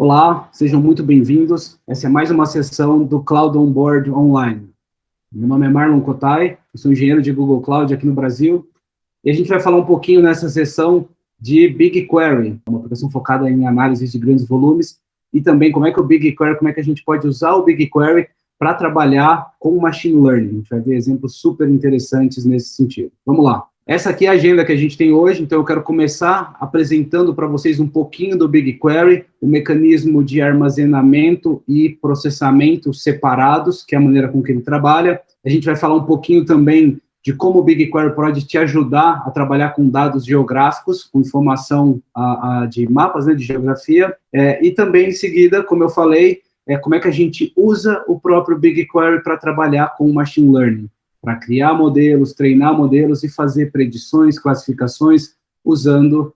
Olá, sejam muito bem-vindos. Essa é mais uma sessão do Cloud On Board Online. Meu nome é Marlon Cotai, eu sou engenheiro de Google Cloud aqui no Brasil, e a gente vai falar um pouquinho nessa sessão de BigQuery, uma aplicação focada em análise de grandes volumes, e também como é que a gente pode usar o BigQuery para trabalhar com Machine Learning. A gente vai ver exemplos super interessantes nesse sentido. Vamos lá. Essa aqui é a agenda que a gente tem hoje, então eu quero começar apresentando para vocês um pouquinho do BigQuery, o mecanismo de armazenamento e processamento separados, que é a maneira com que ele trabalha. A gente vai falar um pouquinho também de como o BigQuery pode te ajudar a trabalhar com dados geográficos, com informação de mapas, né, de geografia, e também, em seguida, como eu falei, como é que a gente usa o próprio BigQuery para trabalhar com Machine Learning, para criar modelos, treinar modelos e fazer predições, classificações, usando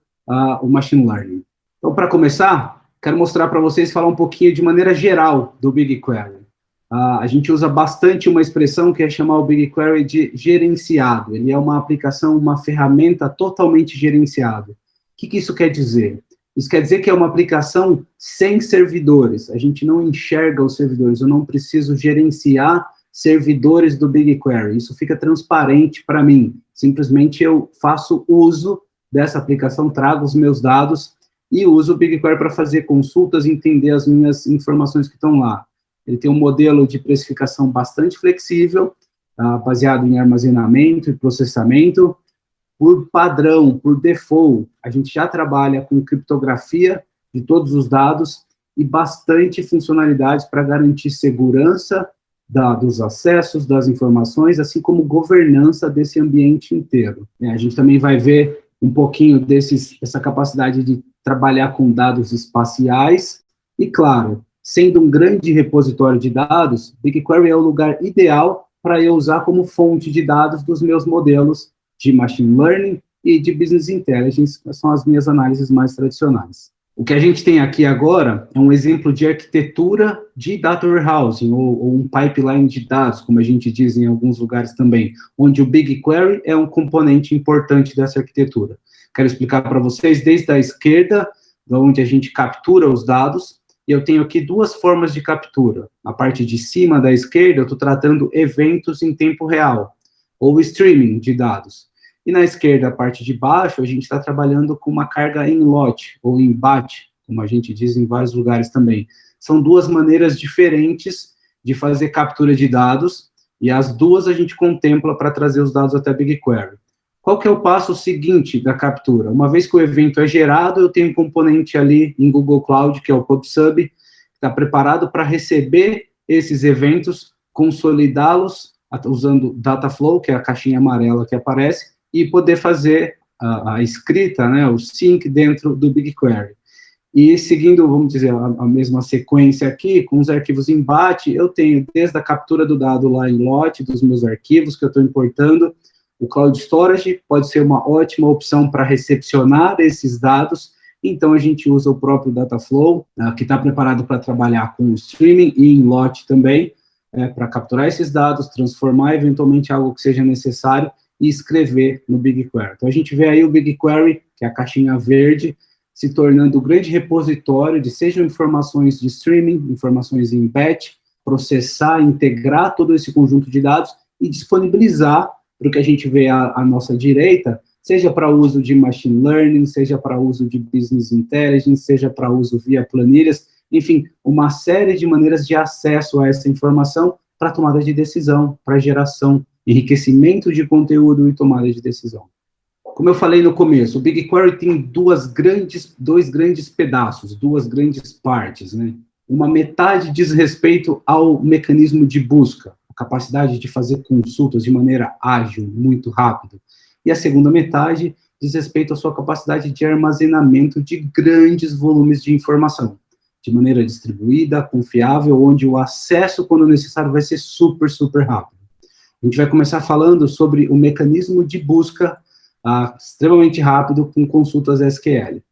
o Machine Learning. Então, para começar, quero mostrar para vocês, falar um pouquinho de maneira geral do BigQuery. A gente usa bastante uma expressão que é chamar o BigQuery de gerenciado. Ele é uma aplicação, uma ferramenta totalmente gerenciada. O que isso quer dizer? Isso quer dizer que é uma aplicação sem servidores. A gente não enxerga os servidores, eu não preciso gerenciar servidores do BigQuery. Isso fica transparente para mim. Simplesmente eu faço uso dessa aplicação, trago os meus dados e uso o BigQuery para fazer consultas e entender as minhas informações que estão lá. Ele tem um modelo de precificação bastante flexível, baseado em armazenamento e processamento. Por padrão, por default, a gente já trabalha com criptografia de todos os dados e bastante funcionalidades para garantir segurança dos acessos, das informações, assim como governança desse ambiente inteiro. A gente também vai ver um pouquinho dessa capacidade de trabalhar com dados espaciais e, claro, sendo um grande repositório de dados, BigQuery é o lugar ideal para eu usar como fonte de dados dos meus modelos de Machine Learning e de Business Intelligence, que são as minhas análises mais tradicionais. O que a gente tem aqui agora é um exemplo de arquitetura de data warehousing, ou um pipeline de dados, como a gente diz em alguns lugares também, onde o BigQuery é um componente importante dessa arquitetura. Quero explicar para vocês desde a esquerda, onde a gente captura os dados, e eu tenho aqui duas formas de captura. Na parte de cima da esquerda, eu estou tratando eventos em tempo real, ou streaming de dados. E na esquerda, a parte de baixo, a gente está trabalhando com uma carga em lote, ou em batch, como a gente diz em vários lugares também. São duas maneiras diferentes de fazer captura de dados, e as duas a gente contempla para trazer os dados até BigQuery. Qual que é o passo seguinte da captura? Uma vez que o evento é gerado, eu tenho um componente ali em Google Cloud, que é o PubSub, que está preparado para receber esses eventos, consolidá-los, usando Dataflow, que é a caixinha amarela que aparece, e poder fazer a escrita, né, o sync dentro do BigQuery. E seguindo, vamos dizer, a mesma sequência aqui, com os arquivos em batch, eu tenho desde a captura do dado lá em lote, dos meus arquivos que eu estou importando, o Cloud Storage pode ser uma ótima opção para recepcionar esses dados, então a gente usa o próprio Dataflow, que está preparado para trabalhar com streaming e em lote também, para capturar esses dados, transformar eventualmente algo que seja necessário e escrever no BigQuery. Então, a gente vê aí o BigQuery, que é a caixinha verde, se tornando o grande repositório de sejam informações de streaming, informações em batch, processar, integrar todo esse conjunto de dados e disponibilizar para o que a gente vê à nossa direita, seja para uso de Machine Learning, seja para uso de Business Intelligence, seja para uso via planilhas, enfim, uma série de maneiras de acesso a essa informação para tomada de decisão, para geração, enriquecimento de conteúdo e tomada de decisão. Como eu falei no começo, o BigQuery tem dois grandes pedaços, duas grandes partes, né? Uma metade diz respeito ao mecanismo de busca, a capacidade de fazer consultas de maneira ágil, muito rápido. E a segunda metade diz respeito à sua capacidade de armazenamento de grandes volumes de informação, de maneira distribuída, confiável, onde o acesso, quando necessário, vai ser super, super rápido. A gente vai começar falando sobre o mecanismo de busca extremamente rápido com consultas SQL.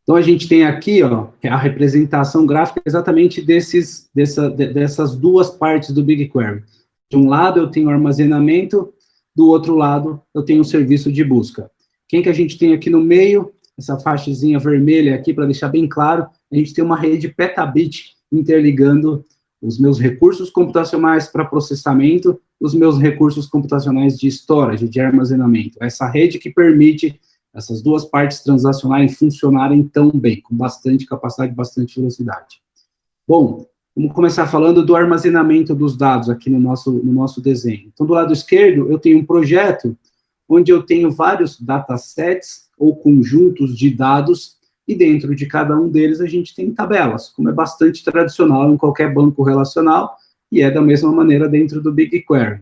Então, a gente tem aqui a representação gráfica exatamente dessas duas partes do BigQuery. De um lado, eu tenho armazenamento, do outro lado, eu tenho o serviço de busca. Quem que a gente tem aqui no meio? essa faixinha vermelha aqui, para deixar bem claro, a gente tem uma rede petabit interligando os meus recursos computacionais para processamento, os meus recursos computacionais de storage, de armazenamento. Essa rede que permite essas duas partes transacionais funcionarem tão bem, com bastante capacidade, bastante velocidade. Bom, vamos começar falando do armazenamento dos dados aqui no nosso desenho. Então, do lado esquerdo, eu tenho um projeto onde eu tenho vários datasets ou conjuntos de dados, e dentro de cada um deles a gente tem tabelas, como é bastante tradicional em qualquer banco relacional, e é da mesma maneira dentro do BigQuery.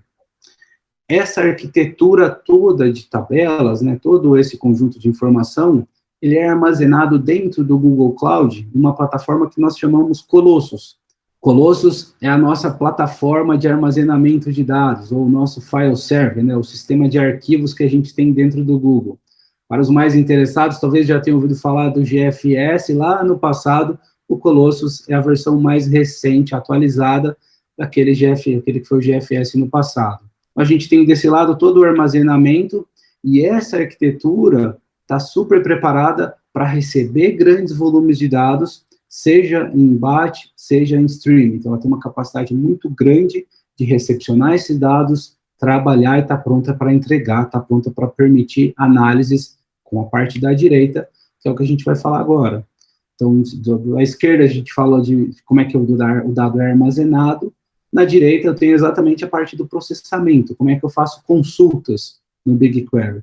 Essa arquitetura toda de tabelas, né, todo esse conjunto de informação, ele é armazenado dentro do Google Cloud, numa plataforma que nós chamamos Colossus. Colossus é a nossa plataforma de armazenamento de dados, ou o nosso file server, né, o sistema de arquivos que a gente tem dentro do Google. Para os mais interessados, talvez já tenham ouvido falar do GFS lá no passado. O Colossus é a versão mais recente, atualizada, aquele que foi o GFS no passado. A gente tem desse lado todo o armazenamento, e essa arquitetura está super preparada para receber grandes volumes de dados, seja em batch, seja em stream. Então, ela tem uma capacidade muito grande de recepcionar esses dados, trabalhar e está pronta para entregar, está pronta para permitir análises com a parte da direita, que é o que a gente vai falar agora. Então, da esquerda a gente fala de como é que o dado é armazenado, na direita eu tenho exatamente a parte do processamento, como é que eu faço consultas no BigQuery.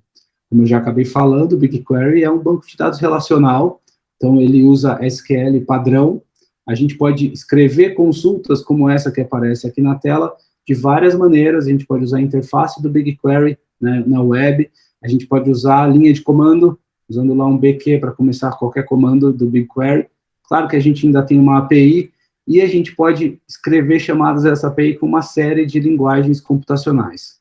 Como eu já acabei falando, o BigQuery é um banco de dados relacional, então ele usa SQL padrão, a gente pode escrever consultas como essa que aparece aqui na tela, de várias maneiras. A gente pode usar a interface do BigQuery, né, na web, a gente pode usar a linha de comando, usando lá um BQ para começar qualquer comando do BigQuery. Claro que a gente ainda tem uma API, e a gente pode escrever chamadas dessa API com uma série de linguagens computacionais.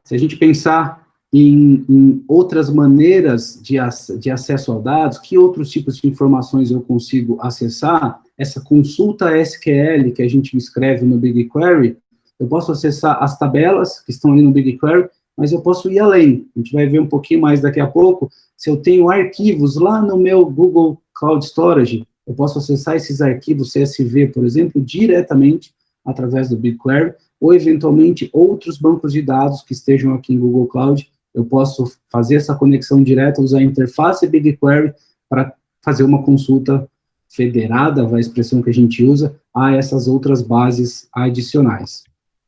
Se a gente pensar em outras maneiras de acesso a dados, que outros tipos de informações eu consigo acessar, essa consulta SQL que a gente escreve no BigQuery, eu posso acessar as tabelas que estão ali no BigQuery, mas eu posso ir além. A gente vai ver um pouquinho mais daqui a pouco. Se eu tenho arquivos lá no meu Google Cloud Storage, eu posso acessar esses arquivos CSV, por exemplo, diretamente através do BigQuery, ou eventualmente outros bancos de dados que estejam aqui em Google Cloud. Eu posso fazer essa conexão direta, usar a interface BigQuery para fazer uma consulta federada, a expressão que a gente usa, a essas outras bases adicionais.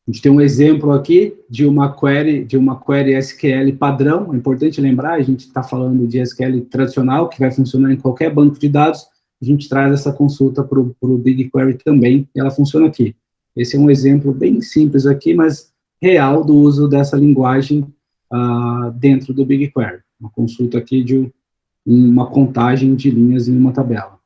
A gente tem um exemplo aqui de uma query SQL padrão. É importante lembrar, a gente está falando de SQL tradicional, que vai funcionar em qualquer banco de dados. A gente traz essa consulta para o BigQuery também, e ela funciona aqui. Esse é um exemplo bem simples aqui, mas real do uso dessa linguagem dentro do BigQuery. Uma consulta aqui de uma contagem de linhas em uma tabela.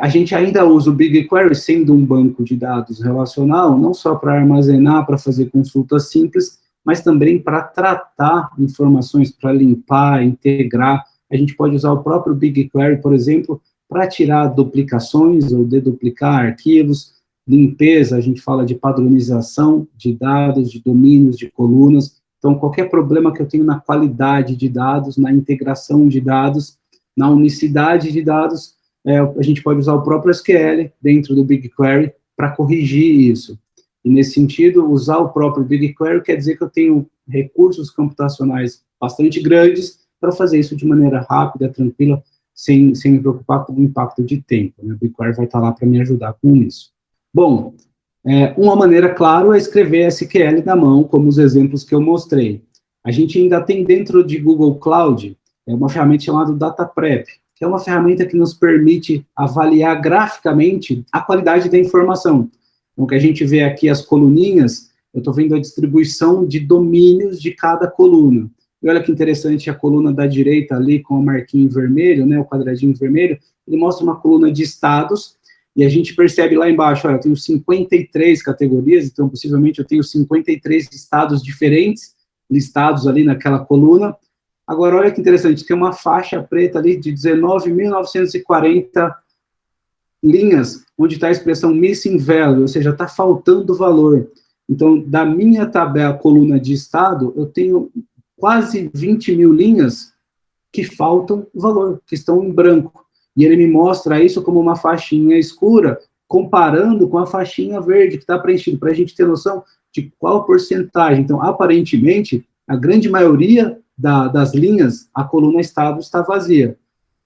A gente ainda usa o BigQuery sendo um banco de dados relacional, não só para armazenar, para fazer consultas simples, mas também para tratar informações, para limpar, integrar. A gente pode usar o próprio BigQuery, por exemplo, para tirar duplicações ou deduplicar arquivos, limpeza, a gente fala de padronização de dados, de domínios, de colunas. Então, qualquer problema que eu tenho na qualidade de dados, na integração de dados, na unicidade de dados, a gente pode usar o próprio SQL dentro do BigQuery para corrigir isso. E, nesse sentido, usar o próprio BigQuery quer dizer que eu tenho recursos computacionais bastante grandes para fazer isso de maneira rápida, tranquila, sem me preocupar com o impacto de tempo. Né? O BigQuery vai estar lá para me ajudar com isso. Bom, uma maneira, claro, é escrever SQL na mão, como os exemplos que eu mostrei. A gente ainda tem dentro de Google Cloud uma ferramenta chamada DataPrep, que é uma ferramenta que nos permite avaliar graficamente a qualidade da informação. Então, o que a gente vê aqui, as coluninhas, eu estou vendo a distribuição de domínios de cada coluna. E olha que interessante, a coluna da direita ali, com o marquinho vermelho, né, o quadradinho vermelho, ele mostra uma coluna de estados, e a gente percebe lá embaixo, olha, eu tenho 53 categorias, então possivelmente eu tenho 53 estados diferentes, listados ali naquela coluna. Agora, olha que interessante, tem uma faixa preta ali de 19.940 linhas, onde está a expressão missing value, ou seja, está faltando valor. Então, da minha tabela, coluna de estado, eu tenho quase 20 mil linhas que faltam valor, que estão em branco. E ele me mostra isso como uma faixinha escura, comparando com a faixinha verde que está preenchida, para a gente ter noção de qual porcentagem. Então, aparentemente, a grande maioria das linhas, a coluna estado está vazia.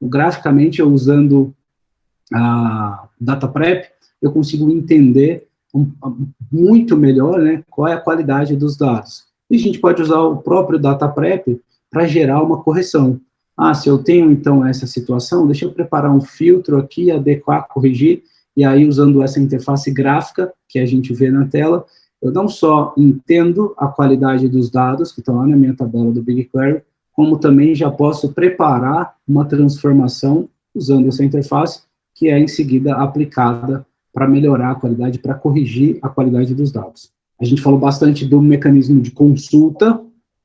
Graficamente, eu usando a Data Prep, eu consigo entender muito melhor, né, qual é a qualidade dos dados. E a gente pode usar o próprio Data Prep para gerar uma correção. Se eu tenho, então, essa situação, deixa eu preparar um filtro aqui, adequar, corrigir, e aí, usando essa interface gráfica que a gente vê na tela, eu não só entendo a qualidade dos dados que estão lá na minha tabela do BigQuery, como também já posso preparar uma transformação usando essa interface, que é, em seguida, aplicada para melhorar a qualidade, para corrigir a qualidade dos dados. A gente falou bastante do mecanismo de consulta,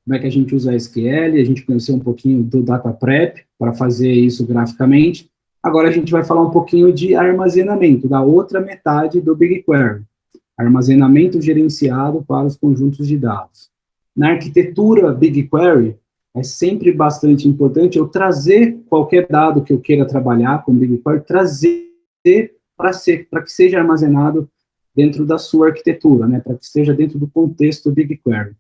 como é que a gente usa a SQL, a gente conheceu um pouquinho do Data Prep, para fazer isso graficamente. Agora a gente vai falar um pouquinho de armazenamento, da outra metade do BigQuery. Armazenamento gerenciado para os conjuntos de dados. Na arquitetura BigQuery, é sempre bastante importante eu trazer qualquer dado que eu queira trabalhar com BigQuery, trazer para que seja armazenado dentro da sua arquitetura, né, para que esteja dentro do contexto BigQuery.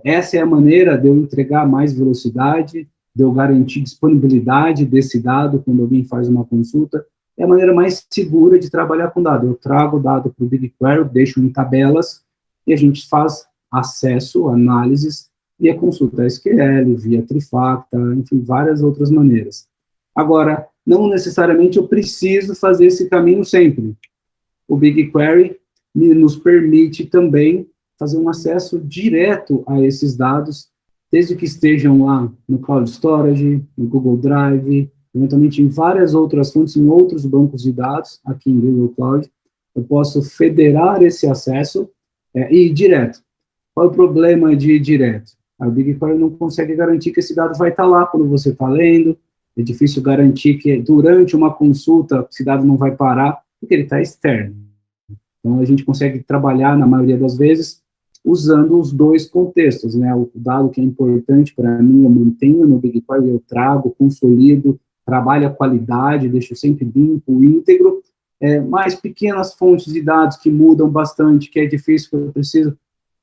Essa é a maneira de eu entregar mais velocidade, de eu garantir disponibilidade desse dado quando alguém faz uma consulta. É a maneira mais segura de trabalhar com dado. Eu trago o dado para o BigQuery, deixo em tabelas, e a gente faz acesso, análises, via consulta SQL, via Trifacta, enfim, várias outras maneiras. Agora, não necessariamente eu preciso fazer esse caminho sempre. O BigQuery nos permite também fazer um acesso direto a esses dados, desde que estejam lá no Cloud Storage, no Google Drive, eventualmente em várias outras fontes, em outros bancos de dados, aqui em Google Cloud. Eu posso federar esse acesso e ir direto. Qual é o problema de ir direto? A BigQuery não consegue garantir que esse dado vai estar lá quando você está lendo, é difícil garantir que durante uma consulta esse dado não vai parar, porque ele está externo. Então, a gente consegue trabalhar, na maioria das vezes, usando os dois contextos, né? O dado que é importante para mim, eu mantenho no BigQuery, eu trago, consolido, trabalho a qualidade, deixo sempre limpo, íntegro, mais pequenas fontes de dados que mudam bastante, que é difícil, que eu preciso,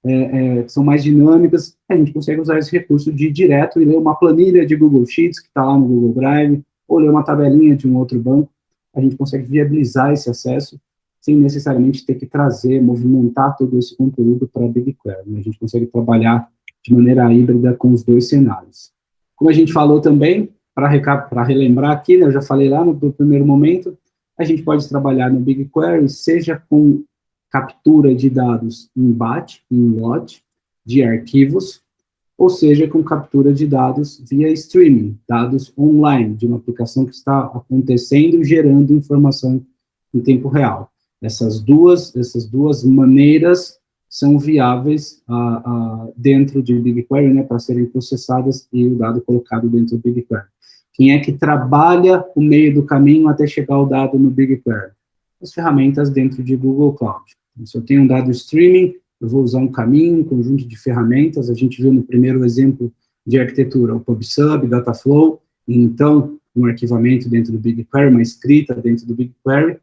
que são mais dinâmicas, a gente consegue usar esse recurso de ir direto e ler uma planilha de Google Sheets, que está lá no Google Drive, ou ler uma tabelinha de um outro banco, a gente consegue viabilizar esse acesso, sem necessariamente ter que trazer, movimentar todo esse conteúdo para a BigQuery, né? A gente consegue trabalhar de maneira híbrida com os dois cenários. Como a gente falou também, para relembrar aqui, né, eu já falei lá no primeiro momento, a gente pode trabalhar no BigQuery, seja com captura de dados em batch, em lote, de arquivos, ou seja, com captura de dados via streaming, dados online, de uma aplicação que está acontecendo, gerando informação em tempo real. Essas duas maneiras são viáveis dentro de BigQuery, né, para serem processadas e o dado colocado dentro do BigQuery. Quem é que trabalha o meio do caminho até chegar o dado no BigQuery? As ferramentas dentro de Google Cloud. Então, se eu tenho um dado streaming, eu vou usar um caminho, um conjunto de ferramentas. A gente viu no primeiro exemplo de arquitetura o PubSub, Dataflow, e então um arquivamento dentro do BigQuery, uma escrita dentro do BigQuery.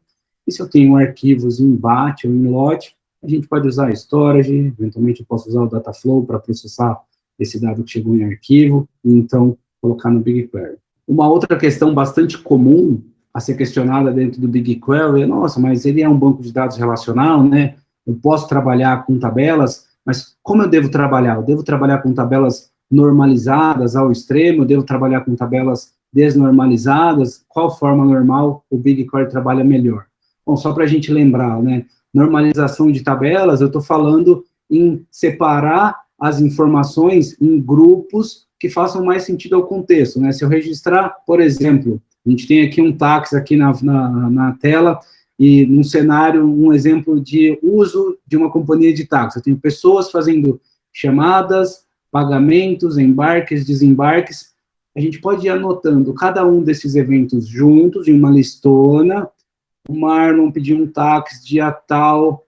E se eu tenho arquivos em batch ou em lote, a gente pode usar storage, eventualmente eu posso usar o Dataflow para processar esse dado que chegou em arquivo, e então colocar no BigQuery. Uma outra questão bastante comum a ser questionada dentro do BigQuery é, nossa, mas ele é um banco de dados relacional, né? Eu posso trabalhar com tabelas, mas como eu devo trabalhar? Eu devo trabalhar com tabelas normalizadas ao extremo, eu devo trabalhar com tabelas desnormalizadas? Qual forma normal o BigQuery trabalha melhor? Bom, só para a gente lembrar, né? Normalização de tabelas, eu estou falando em separar as informações em grupos que façam mais sentido ao contexto, né? Se eu registrar, por exemplo, a gente tem aqui um táxi aqui na tela, e num cenário, um exemplo de uso de uma companhia de táxi. Eu tenho pessoas fazendo chamadas, pagamentos, embarques, desembarques. A gente pode ir anotando cada um desses eventos juntos, em uma listona. O Marlon pediu um táxi, dia tal,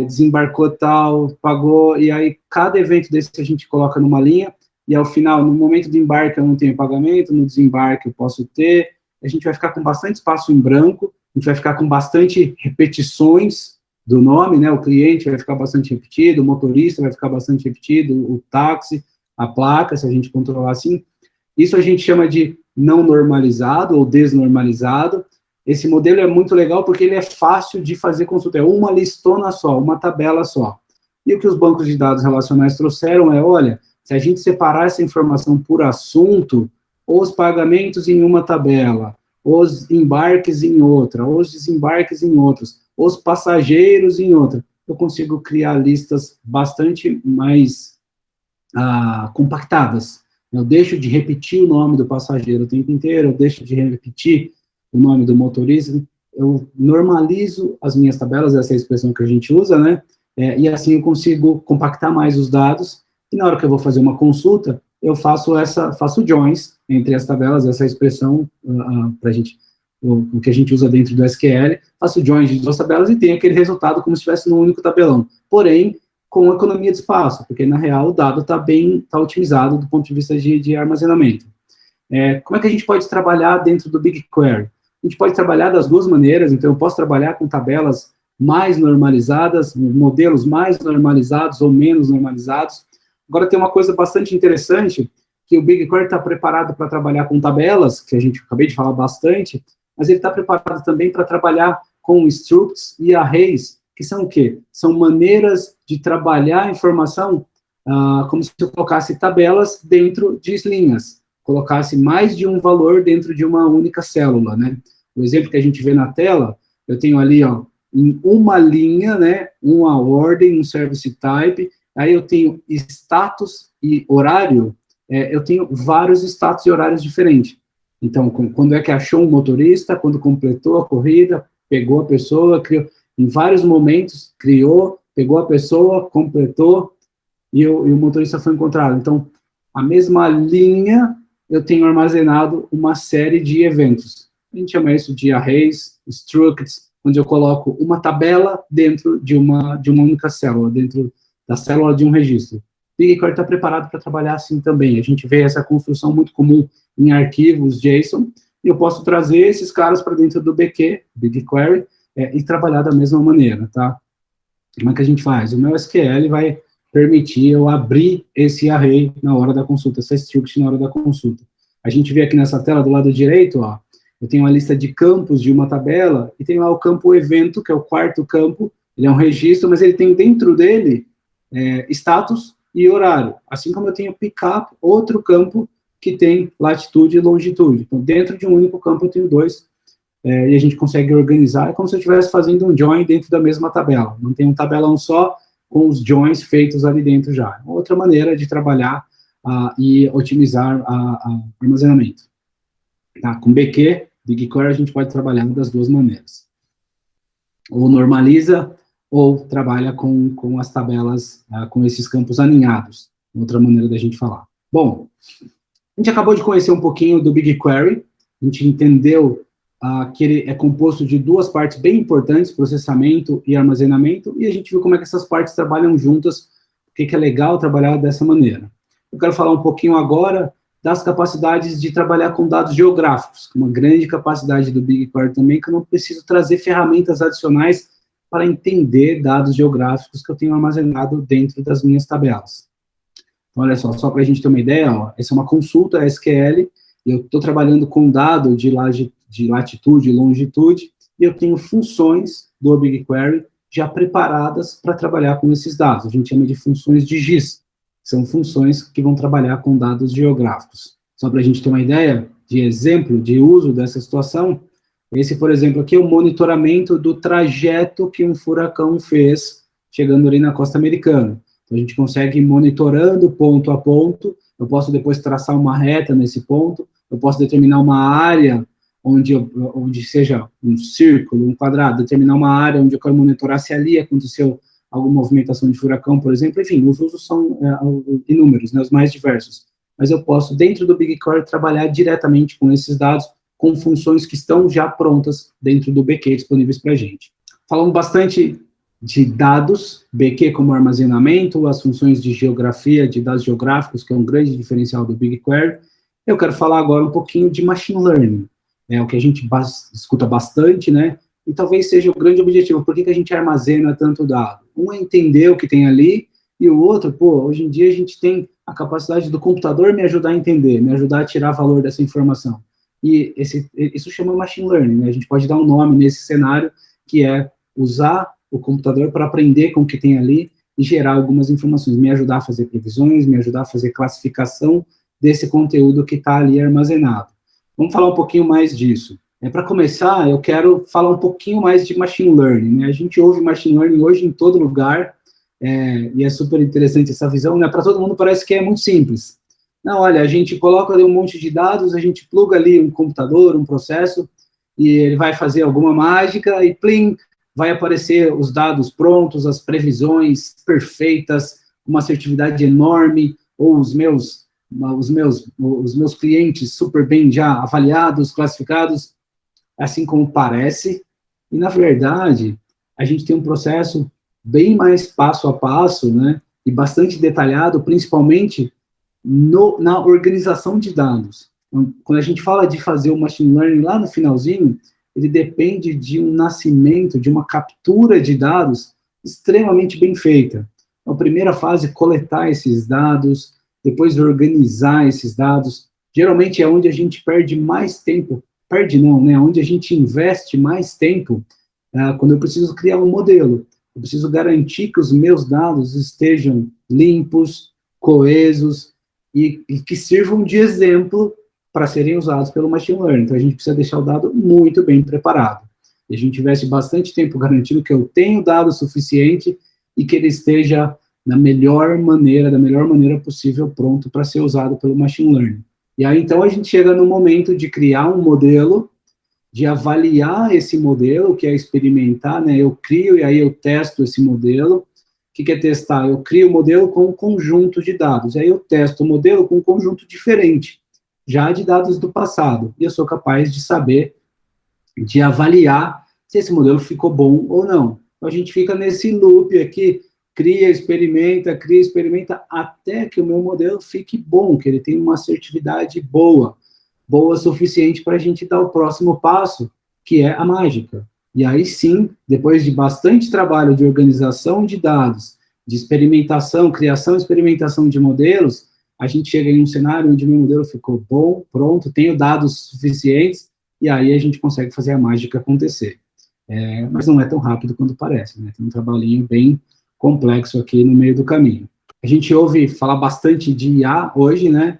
desembarcou tal, pagou, e aí cada evento desse a gente coloca numa linha, e ao final, no momento do embarque eu não tenho pagamento, no desembarque eu posso ter, a gente vai ficar com bastante espaço em branco, a gente vai ficar com bastante repetições do nome, né, o cliente vai ficar bastante repetido, o motorista vai ficar bastante repetido, o táxi, a placa, se a gente controlar assim. Isso a gente chama de não normalizado ou desnormalizado. Esse modelo é muito legal porque ele é fácil de fazer consulta, é uma listona só, uma tabela só. E o que os bancos de dados relacionais trouxeram é, olha, se a gente separar essa informação por assunto, os pagamentos em uma tabela, os embarques em outra, os desembarques em outros, os passageiros em outra, eu consigo criar listas bastante mais compactadas. Eu deixo de repetir o nome do passageiro o tempo inteiro, eu deixo de repetir o nome do motorista, eu normalizo as minhas tabelas, essa é a expressão que a gente usa, né? E assim eu consigo compactar mais os dados, e na hora que eu vou fazer uma consulta, eu faço joins entre as tabelas, essa expressão, para a gente, o que a gente usa dentro do SQL, faço joins de duas tabelas e tenho aquele resultado como se estivesse num único tabelão. Porém, com economia de espaço, porque na real o dado está otimizado do ponto de vista de armazenamento. Como é que a gente pode trabalhar dentro do BigQuery? A gente pode trabalhar das duas maneiras, então eu posso trabalhar com tabelas mais normalizadas, modelos mais normalizados ou menos normalizados. Agora tem uma coisa bastante interessante, que o BigQuery está preparado para trabalhar com tabelas, que a gente acabei de falar bastante, mas ele está preparado também para trabalhar com structs e arrays, que são o quê? São maneiras de trabalhar a informação como se eu colocasse tabelas dentro de linhas, colocasse mais de um valor dentro de uma única célula, né? O exemplo que a gente vê na tela, eu tenho ali, ó, em uma linha, né, uma ordem, um service type, aí eu tenho status e horário, eu tenho vários status e horários diferentes. Então, quando é que achou um motorista, quando completou a corrida, pegou a pessoa, criou, em vários momentos, criou, pegou a pessoa, completou, e o motorista foi encontrado. Então, a mesma linha, eu tenho armazenado uma série de eventos. A gente chama isso de arrays, structs, onde eu coloco uma tabela dentro de uma única célula, dentro da célula de um registro. O BigQuery está preparado para trabalhar assim também. A gente vê essa construção muito comum em arquivos JSON, e eu posso trazer esses caras para dentro do BigQuery, e trabalhar da mesma maneira, tá? Como é que a gente faz? O meu SQL vai permitir eu abrir esse array na hora da consulta, essa struct na hora da consulta. A gente vê aqui nessa tela do lado direito, ó, eu tenho uma lista de campos de uma tabela, e tem lá o campo evento, que é o quarto campo, ele é um registro, mas ele tem dentro dele status e horário, assim como eu tenho pickup, outro campo que tem latitude e longitude. Então, dentro de um único campo eu tenho dois, e a gente consegue organizar, é como se eu estivesse fazendo um join dentro da mesma tabela, não tem um tabelão só, com os joins feitos ali dentro já. Outra maneira de trabalhar e otimizar o armazenamento. Tá? Com BigQuery, a gente pode trabalhar das duas maneiras. Ou normaliza, ou trabalha com as tabelas, com esses campos alinhados. Outra maneira da gente falar. Bom, a gente acabou de conhecer um pouquinho do BigQuery, a gente entendeu que ele é composto de duas partes bem importantes, processamento e armazenamento, e a gente viu como é que essas partes trabalham juntas, porque é legal trabalhar dessa maneira. Eu quero falar um pouquinho agora das capacidades de trabalhar com dados geográficos, uma grande capacidade do BigQuery também, que eu não preciso trazer ferramentas adicionais para entender dados geográficos que eu tenho armazenado dentro das minhas tabelas. Então, olha só para a gente ter uma ideia, ó, essa é uma consulta SQL, eu estou trabalhando com dado de latitude e longitude, e eu tenho funções do BigQuery já preparadas para trabalhar com esses dados. A gente chama de funções de GIS. São funções que vão trabalhar com dados geográficos. Só para a gente ter uma ideia de exemplo de uso dessa situação, esse, por exemplo, aqui é o monitoramento do trajeto que um furacão fez chegando ali na costa americana. Então, a gente consegue ir monitorando ponto a ponto, eu posso depois traçar uma reta nesse ponto, eu posso determinar uma área onde seja um círculo, um quadrado, determinar uma área onde eu quero monitorar se ali aconteceu alguma movimentação de furacão, por exemplo, enfim, os usos são inúmeros, né, os mais diversos. Mas eu posso, dentro do BigQuery, trabalhar diretamente com esses dados, com funções que estão já prontas dentro do BQ disponíveis para a gente. Falamos bastante de dados, BQ como armazenamento, as funções de geografia, de dados geográficos, que é um grande diferencial do BigQuery. Eu quero falar agora um pouquinho de machine learning, o que a gente escuta bastante, né? E talvez seja o grande objetivo. Por que a gente armazena tanto dado? Um é entender o que tem ali, e o outro, hoje em dia a gente tem a capacidade do computador me ajudar a entender, me ajudar a tirar valor dessa informação. E isso chama machine learning, né? A gente pode dar um nome nesse cenário, que é usar o computador para aprender com o que tem ali e gerar algumas informações, me ajudar a fazer previsões, me ajudar a fazer classificação desse conteúdo que está ali armazenado. Vamos falar um pouquinho mais disso. Para começar, eu quero falar um pouquinho mais de machine learning, né? A gente ouve machine learning hoje em todo lugar, e é super interessante essa visão, né? Para todo mundo parece que é muito simples. Não, olha, a gente coloca ali um monte de dados, a gente pluga ali um computador, um processo, e ele vai fazer alguma mágica, e plim, vai aparecer os dados prontos, as previsões perfeitas, uma assertividade enorme, ou os meus clientes super bem já avaliados, classificados, assim como parece. E, na verdade, a gente tem um processo bem mais passo a passo, né, e bastante detalhado, principalmente na organização de dados. Então, quando a gente fala de fazer o machine learning lá no finalzinho, ele depende de um nascimento, de uma captura de dados extremamente bem feita. Então, a primeira fase é coletar esses dados, depois organizar esses dados. Geralmente é onde a gente perde mais tempo, onde a gente investe mais tempo, quando eu preciso criar um modelo. Eu preciso garantir que os meus dados estejam limpos, coesos, e que sirvam de exemplo para serem usados pelo machine learning. Então, a gente precisa deixar o dado muito bem preparado. E a gente investe bastante tempo garantindo que eu tenho dado suficiente e que ele esteja da melhor maneira possível, pronto para ser usado pelo machine learning. E aí, então, a gente chega no momento de criar um modelo, de avaliar esse modelo, que é experimentar, né? Eu crio e aí eu testo esse modelo. O que é testar? Eu crio o modelo com um conjunto de dados. Aí eu testo o modelo com um conjunto diferente, já de dados do passado. E eu sou capaz de saber, de avaliar se esse modelo ficou bom ou não. Então, a gente fica nesse loop aqui, cria, experimenta, até que o meu modelo fique bom, que ele tenha uma assertividade boa o suficiente para a gente dar o próximo passo, que é a mágica. E aí sim, depois de bastante trabalho de organização de dados, de experimentação, criação e experimentação de modelos, a gente chega em um cenário onde o meu modelo ficou bom, pronto, tenho dados suficientes, e aí a gente consegue fazer a mágica acontecer. Mas não é tão rápido quanto parece, né? Tem um trabalhinho bem complexo aqui no meio do caminho. A gente ouve falar bastante de IA hoje, né?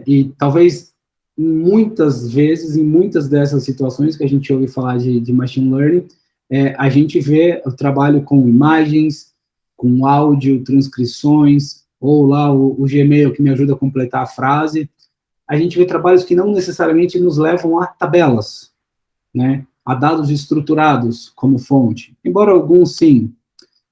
E talvez muitas vezes, em muitas dessas situações que a gente ouve falar de machine learning, a gente vê o trabalho com imagens, com áudio, transcrições, ou lá o Gmail que me ajuda a completar a frase. A gente vê trabalhos que não necessariamente nos levam a tabelas, né? A dados estruturados como fonte, embora alguns sim.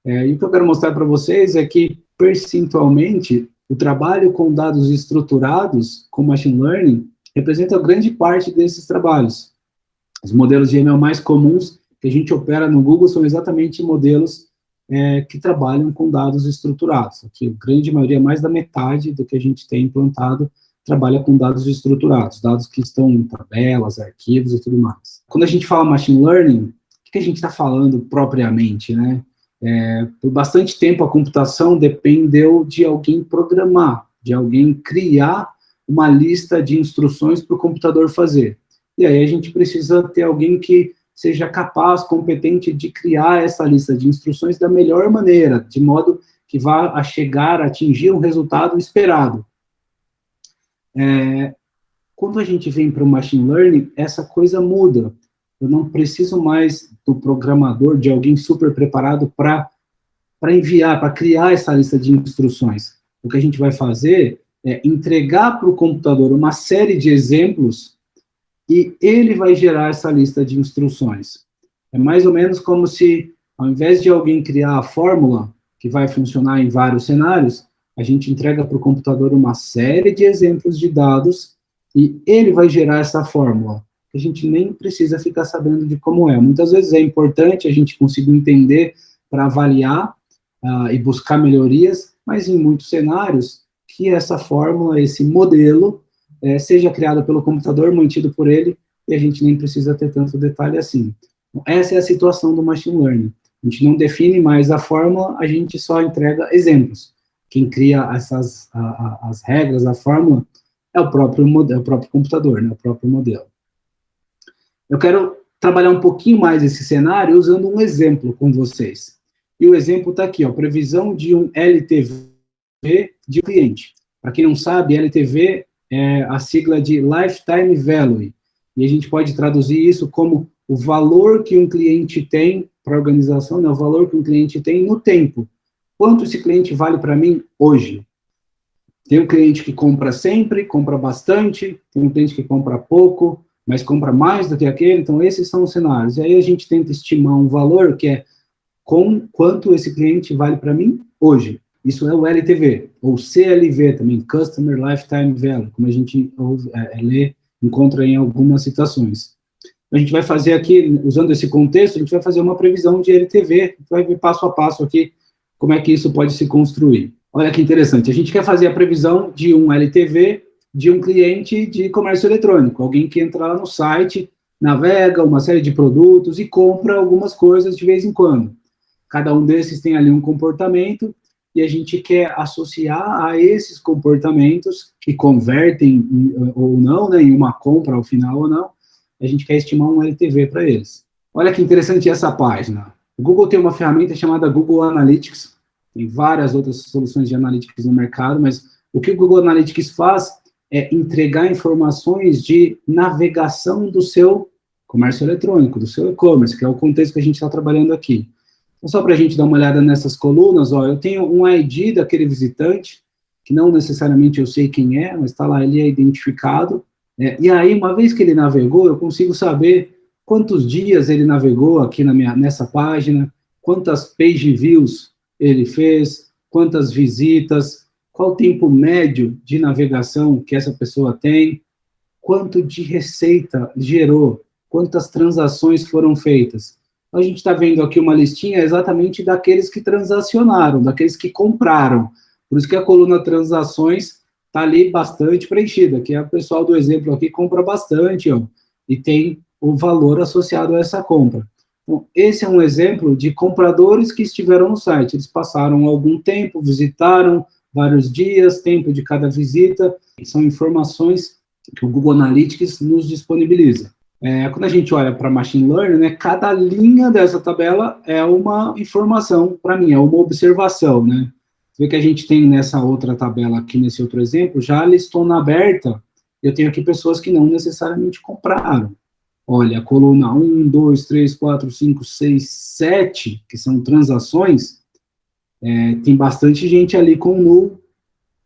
E o que eu quero mostrar para vocês é que, percentualmente, o trabalho com dados estruturados, com machine learning, representa grande parte desses trabalhos. Os modelos de ML mais comuns que a gente opera no Google são exatamente modelos que trabalham com dados estruturados. Aqui, a grande maioria, mais da metade do que a gente tem implantado, trabalha com dados estruturados, dados que estão em tabelas, arquivos e tudo mais. Quando a gente fala machine learning, o que a gente está falando propriamente, né? Por bastante tempo, a computação dependeu de alguém programar, de alguém criar uma lista de instruções para o computador fazer. E aí a gente precisa ter alguém que seja capaz, competente de criar essa lista de instruções da melhor maneira, de modo que vá a chegar a atingir um resultado esperado. Quando a gente vem para o machine learning, essa coisa muda. Eu não preciso mais do programador, de alguém super preparado para enviar, para criar essa lista de instruções. O que a gente vai fazer é entregar para o computador uma série de exemplos e ele vai gerar essa lista de instruções. É mais ou menos como se, ao invés de alguém criar a fórmula, que vai funcionar em vários cenários, a gente entrega para o computador uma série de exemplos de dados e ele vai gerar essa fórmula. A gente nem precisa ficar sabendo de como é. Muitas vezes é importante a gente conseguir entender para avaliar e buscar melhorias, mas em muitos cenários, que essa fórmula, esse modelo, seja criado pelo computador, mantido por ele, e a gente nem precisa ter tanto detalhe assim. Então, essa é a situação do machine learning. A gente não define mais a fórmula, a gente só entrega exemplos. Quem cria as regras, a fórmula, é o próprio computador, né, o próprio modelo. Eu quero trabalhar um pouquinho mais esse cenário usando um exemplo com vocês. E o exemplo está aqui, ó, previsão de um LTV de cliente. Para quem não sabe, LTV é a sigla de Lifetime Value, e a gente pode traduzir isso como o valor que um cliente tem para a organização, né, o valor que um cliente tem no tempo. Quanto esse cliente vale para mim hoje? Tem um cliente que compra sempre, compra bastante, tem um cliente que compra pouco, mas compra mais do que aquele, então esses são os cenários. E aí a gente tenta estimar um valor que é quanto esse cliente vale para mim hoje. Isso é o LTV, ou CLV também, Customer Lifetime Value, como a gente encontra em algumas citações. A gente vai fazer aqui, usando esse contexto, a gente vai fazer uma previsão de LTV, vai ver passo a passo aqui como é que isso pode se construir. Olha que interessante, a gente quer fazer a previsão de um LTV de um cliente de comércio eletrônico, alguém que entra lá no site, navega uma série de produtos e compra algumas coisas de vez em quando. Cada um desses tem ali um comportamento, e a gente quer associar a esses comportamentos, que convertem ou não, né, em uma compra ao final ou não, a gente quer estimar um LTV para eles. Olha que interessante essa página. O Google tem uma ferramenta chamada Google Analytics, tem várias outras soluções de Analytics no mercado, mas o que o Google Analytics faz é entregar informações de navegação do seu comércio eletrônico, do seu e-commerce, que é o contexto que a gente está trabalhando aqui. Então, só para a gente dar uma olhada nessas colunas, ó, eu tenho um ID daquele visitante, que não necessariamente eu sei quem é, mas está lá, ele é identificado, e aí, uma vez que ele navegou, eu consigo saber quantos dias ele navegou aqui nessa página, quantas page views ele fez, quantas visitas, qual o tempo médio de navegação que essa pessoa tem, quanto de receita gerou, quantas transações foram feitas. A gente está vendo aqui uma listinha exatamente daqueles que transacionaram, daqueles que compraram. Por isso que a coluna transações está ali bastante preenchida, que é o pessoal do exemplo aqui compra bastante, ó, e tem o valor associado a essa compra. Então, esse é um exemplo de compradores que estiveram no site. Eles passaram algum tempo, visitaram vários dias, tempo de cada visita. São informações que o Google Analytics nos disponibiliza. Quando a gente olha para Machine Learning, né, cada linha dessa tabela é uma informação para mim, é uma observação, né? Você vê que a gente tem nessa outra tabela aqui, nesse outro exemplo, já a listona aberta, eu tenho aqui pessoas que não necessariamente compraram. Olha, a coluna 1, 2, 3, 4, 5, 6, 7, que são transações, tem bastante gente ali com null,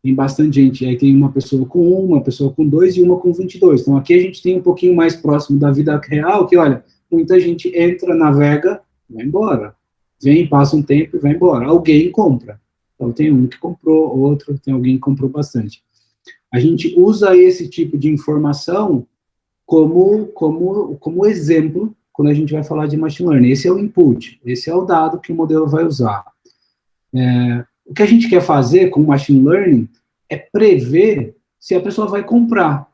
tem bastante gente, aí tem uma pessoa com 1, uma pessoa com 2 e uma com 22. Então, aqui a gente tem um pouquinho mais próximo da vida real, que, olha, muita gente entra, navega, vai embora. Vem, passa um tempo e vai embora. Alguém compra. Então, tem um que comprou, outro, tem alguém que comprou bastante. A gente usa esse tipo de informação como exemplo quando a gente vai falar de machine learning. Esse é o input, esse é o dado que o modelo vai usar. O que a gente quer fazer com o machine learning é prever se a pessoa vai comprar,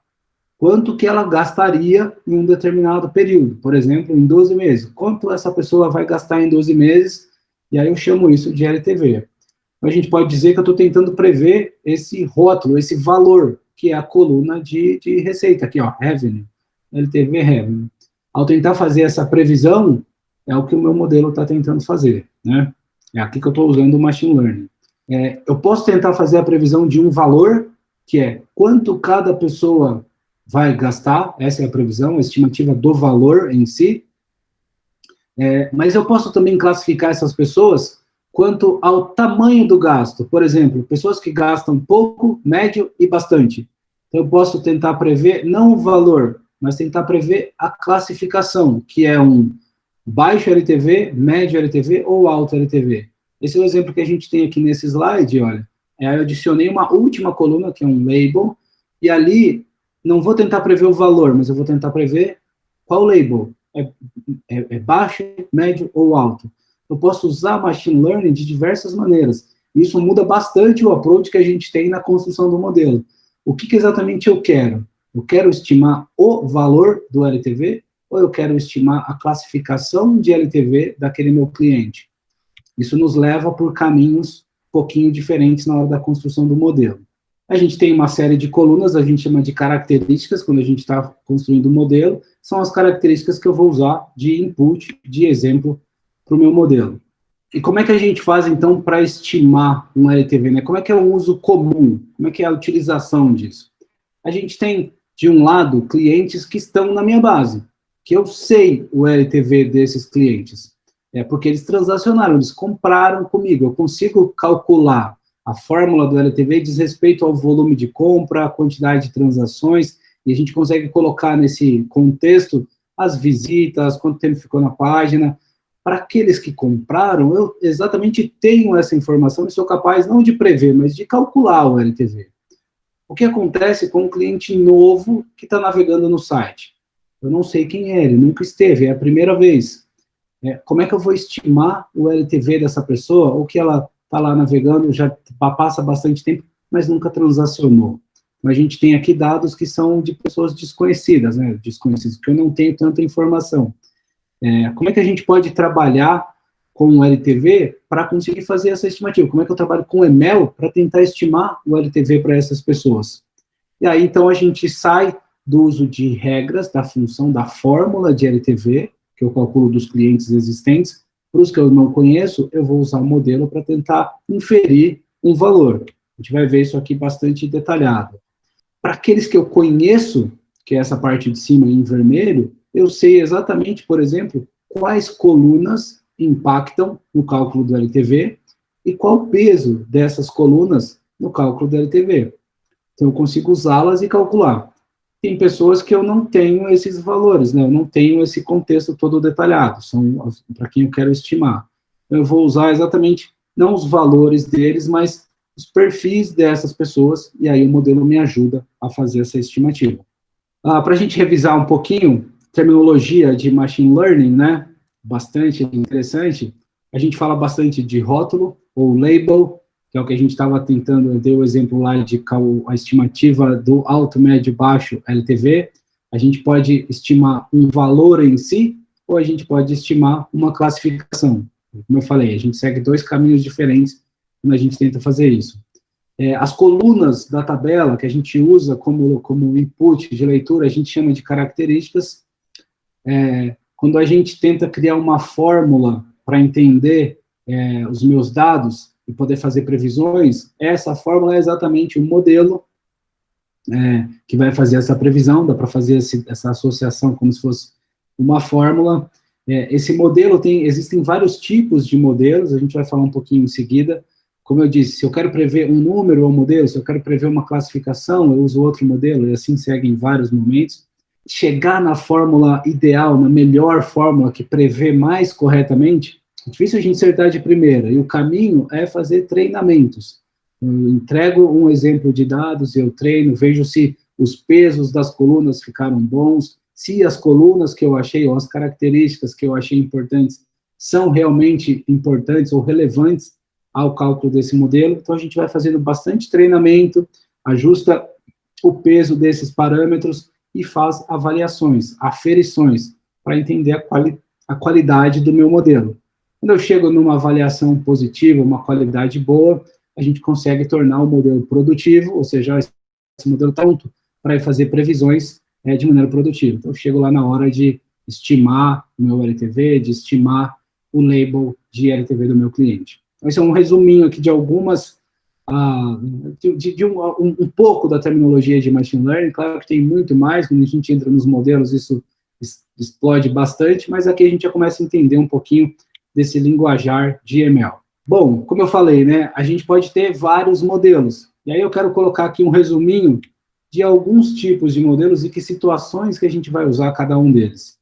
quanto que ela gastaria em um determinado período, por exemplo, em 12 meses. Quanto essa pessoa vai gastar em 12 meses, e aí eu chamo isso de LTV. Então, a gente pode dizer que eu estou tentando prever esse rótulo, esse valor, que é a coluna de receita aqui, ó, revenue, LTV revenue. Ao tentar fazer essa previsão, é o que o meu modelo está tentando fazer, né? É aqui que eu estou usando o machine learning. Eu posso tentar fazer a previsão de um valor, que é quanto cada pessoa vai gastar, essa é a previsão, a estimativa do valor em si, mas eu posso também classificar essas pessoas quanto ao tamanho do gasto. Por exemplo, pessoas que gastam pouco, médio e bastante. Então, eu posso tentar prever, não o valor, mas tentar prever a classificação, que é um baixo LTV, médio LTV ou alto LTV. Esse é o exemplo que a gente tem aqui nesse slide, olha. Eu adicionei uma última coluna, que é um label, e ali, não vou tentar prever o valor, mas eu vou tentar prever qual label. É baixo, médio ou alto. eu posso usar machine learning de diversas maneiras. Isso muda bastante o approach que a gente tem na construção do modelo. O que exatamente eu quero? Eu quero estimar o valor do LTV ou eu quero estimar a classificação de LTV daquele meu cliente? Isso nos leva por caminhos um pouquinho diferentes na hora da construção do modelo. A gente tem uma série de colunas, a gente chama de características, quando a gente está construindo o modelo, são as características que eu vou usar de input, de exemplo, para o meu modelo. E como é que a gente faz, então, para estimar um LTV, né? Como é que é o uso comum? Como é que é a utilização disso? A gente tem, de um lado, clientes que estão na minha base, que eu sei o LTV desses clientes. É porque eles transacionaram, eles compraram comigo. Eu consigo calcular a fórmula do LTV diz respeito ao volume de compra, a quantidade de transações, e a gente consegue colocar nesse contexto as visitas, quanto tempo ficou na página. Para aqueles que compraram, eu exatamente tenho essa informação e sou capaz não de prever, mas de calcular o LTV. O que acontece com um cliente novo que está navegando no site? Eu não sei quem é, ele nunca esteve, é a primeira vez. Como é que eu vou estimar o LTV dessa pessoa, ou que ela está lá navegando, já passa bastante tempo, mas nunca transacionou? Então, a gente tem aqui dados que são de pessoas desconhecidas, né? Desconhecidas, porque eu não tenho tanta informação. Como é que a gente pode trabalhar com o LTV para conseguir fazer essa estimativa? Como é que eu trabalho com o ML para tentar estimar o LTV para essas pessoas? E aí, então, a gente sai do uso de regras, da função, da fórmula de LTV, que eu calculo dos clientes existentes. Para os que eu não conheço, eu vou usar o modelo para tentar inferir um valor. A gente vai ver isso aqui bastante detalhado. Para aqueles que eu conheço, que é essa parte de cima em vermelho, eu sei exatamente, por exemplo, quais colunas impactam no cálculo do LTV e qual o peso dessas colunas no cálculo do LTV. Então, eu consigo usá-las e calcular. Tem pessoas que eu não tenho esses valores, né? Eu não tenho esse contexto todo detalhado, são para quem eu quero estimar. Eu vou usar exatamente, não os valores deles, mas os perfis dessas pessoas, e aí o modelo me ajuda a fazer essa estimativa. Para a gente revisar um pouquinho, terminologia de machine learning, né? Bastante interessante. A gente fala bastante de rótulo, ou label, que é o que a gente estava tentando, eu dei o exemplo lá de a estimativa do alto, médio, baixo LTV. A gente pode estimar um valor em si, ou a gente pode estimar uma classificação. Como eu falei, a gente segue dois caminhos diferentes quando a gente tenta fazer isso. As colunas da tabela que a gente usa como input de leitura, a gente chama de características. Quando a gente tenta criar uma fórmula para entender os meus dados e poder fazer previsões, essa fórmula é exatamente o modelo que vai fazer essa previsão, dá para fazer essa associação como se fosse uma fórmula. Esse modelo existem vários tipos de modelos, a gente vai falar um pouquinho em seguida. Como eu disse, se eu quero prever um número ou um modelo, se eu quero prever uma classificação, eu uso outro modelo, e assim segue em vários momentos. Chegar na fórmula ideal, na melhor fórmula que prevê mais corretamente, é difícil a gente acertar de primeira, e o caminho é fazer treinamentos. Eu entrego um exemplo de dados, eu treino, vejo se os pesos das colunas ficaram bons, se as colunas que eu achei, ou as características que eu achei importantes, são realmente importantes ou relevantes ao cálculo desse modelo. Então, a gente vai fazendo bastante treinamento, ajusta o peso desses parâmetros e faz avaliações, aferições, para entender a qualidade do meu modelo. Quando eu chego numa avaliação positiva, uma qualidade boa, a gente consegue tornar o modelo produtivo, ou seja, esse modelo está pronto para fazer previsões de maneira produtiva. Então, eu chego lá na hora de estimar o meu LTV, de estimar o label de LTV do meu cliente. Então, esse é um resuminho aqui de algumas, um pouco da terminologia de machine learning. Claro que tem muito mais, quando a gente entra nos modelos, isso explode bastante, mas aqui a gente já começa a entender um pouquinho desse linguajar de ML. Bom, como eu falei, né, a gente pode ter vários modelos, e aí eu quero colocar aqui um resuminho de alguns tipos de modelos e que situações que a gente vai usar cada um deles.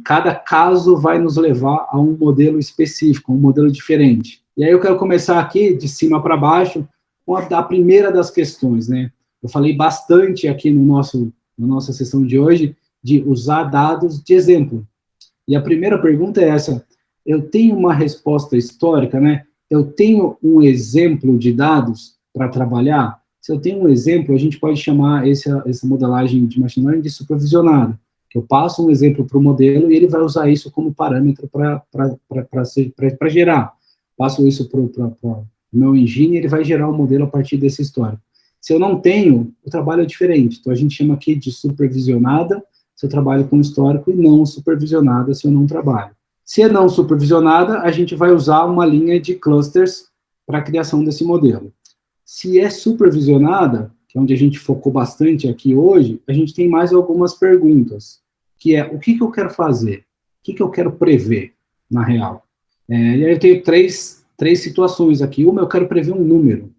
Cada caso vai nos levar a um modelo específico, um modelo diferente. E aí eu quero começar aqui, de cima para baixo, com a primeira das questões, né? Eu falei bastante aqui na nossa sessão de hoje, de usar dados de exemplo. E a primeira pergunta é essa: eu tenho uma resposta histórica, né? Eu tenho um exemplo de dados para trabalhar. Se eu tenho um exemplo, a gente pode chamar essa modelagem de machine learning de supervisionada, que eu passo um exemplo para o modelo e ele vai usar isso como parâmetro para gerar. Passo isso para o meu engine e ele vai gerar um modelo a partir desse histórico. Se eu não tenho, o trabalho é diferente. Então, a gente chama aqui de supervisionada se eu trabalho com histórico e não supervisionada se eu não trabalho. Se é não supervisionada, a gente vai usar uma linha de clusters para a criação desse modelo. Se é supervisionada, que é onde a gente focou bastante aqui hoje, a gente tem mais algumas perguntas, que é, o que eu quero fazer? O que eu quero prever, na real? E aí eu tenho três situações aqui. Uma, eu quero prever um número.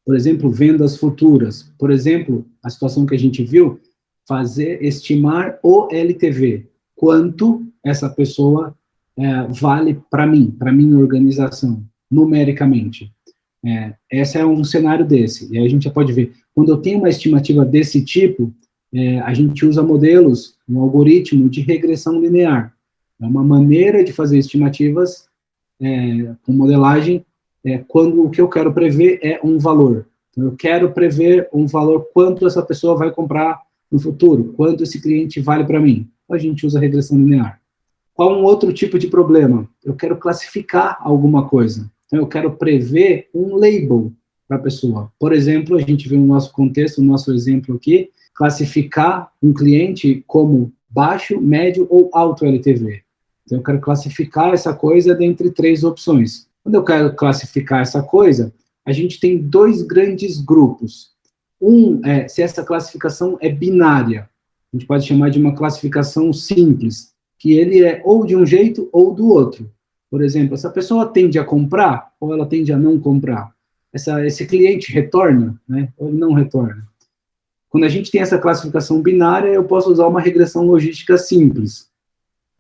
Por exemplo, vendas futuras. Por exemplo, a situação que a gente viu, estimar o LTV. Quanto essa pessoa vale para minha organização, numericamente. Esse é um cenário desse. E aí a gente já pode ver, quando eu tenho uma estimativa desse tipo, a gente usa modelos, um algoritmo de regressão linear. É uma maneira de fazer estimativas com modelagem, quando o que eu quero prever é um valor. Então, eu quero prever um valor, quanto essa pessoa vai comprar no futuro, quanto esse cliente vale para mim. A gente usa regressão linear. Qual um outro tipo de problema? Eu quero classificar alguma coisa. Então, eu quero prever um label para a pessoa. Por exemplo, a gente viu no nosso contexto, no nosso exemplo aqui, classificar um cliente como baixo, médio ou alto LTV. Então, eu quero classificar essa coisa dentre 3 opções. Quando eu quero classificar essa coisa, a gente tem 2 grandes grupos. Se essa classificação é binária, a gente pode chamar de uma classificação simples, que ele é ou de um jeito ou do outro. Por exemplo, essa pessoa tende a comprar ou ela tende a não comprar? Esse cliente retorna, né, ou ele não retorna? Quando a gente tem essa classificação binária, eu posso usar uma regressão logística simples.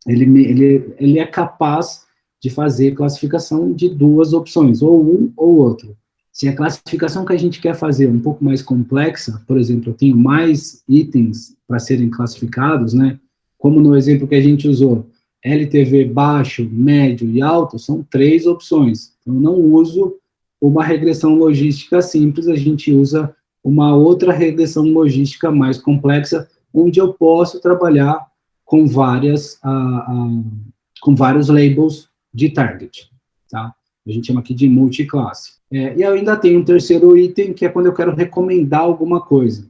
Ele é capaz de fazer classificação de 2 opções, ou um ou outro. Se a classificação que a gente quer fazer é um pouco mais complexa, por exemplo, eu tenho mais itens para serem classificados, né? Como no exemplo que a gente usou, LTV baixo, médio e alto, são 3 opções. Eu não uso uma regressão logística simples, a gente usa uma outra regressão logística mais complexa, onde eu posso trabalhar com vários labels de target, tá? A gente chama aqui de multiclasse. E eu ainda tenho um terceiro item, que é quando eu quero recomendar alguma coisa.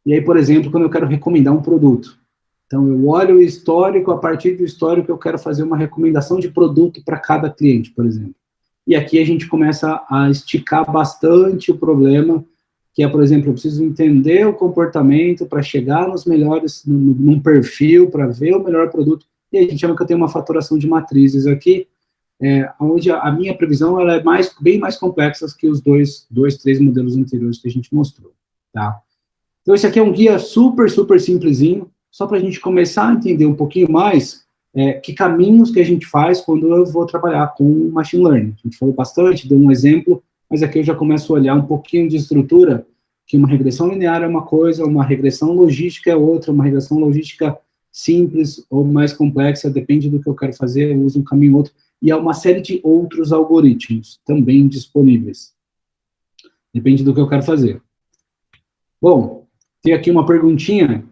E aí, por exemplo, quando eu quero recomendar um produto. Então, eu olho o histórico, a partir do histórico eu quero fazer uma recomendação de produto para cada cliente, por exemplo. E aqui a gente começa a esticar bastante o problema, que é, por exemplo, eu preciso entender o comportamento para chegar nos melhores, num perfil, para ver o melhor produto. E a gente chama que eu tenho uma faturação de matrizes aqui, onde a minha previsão ela é bem mais complexa que os 3 modelos anteriores que a gente mostrou, tá? Então, esse aqui é um guia super, super simplesinho, só para a gente começar a entender um pouquinho mais que caminhos que a gente faz quando eu vou trabalhar com machine learning. A gente falou bastante, deu um exemplo, mas aqui eu já começo a olhar um pouquinho de estrutura, que uma regressão linear é uma coisa, uma regressão logística é outra, uma regressão logística simples ou mais complexa, depende do que eu quero fazer, eu uso um caminho ou outro, e há uma série de outros algoritmos também disponíveis. Depende do que eu quero fazer. Bom, tem aqui uma perguntinha,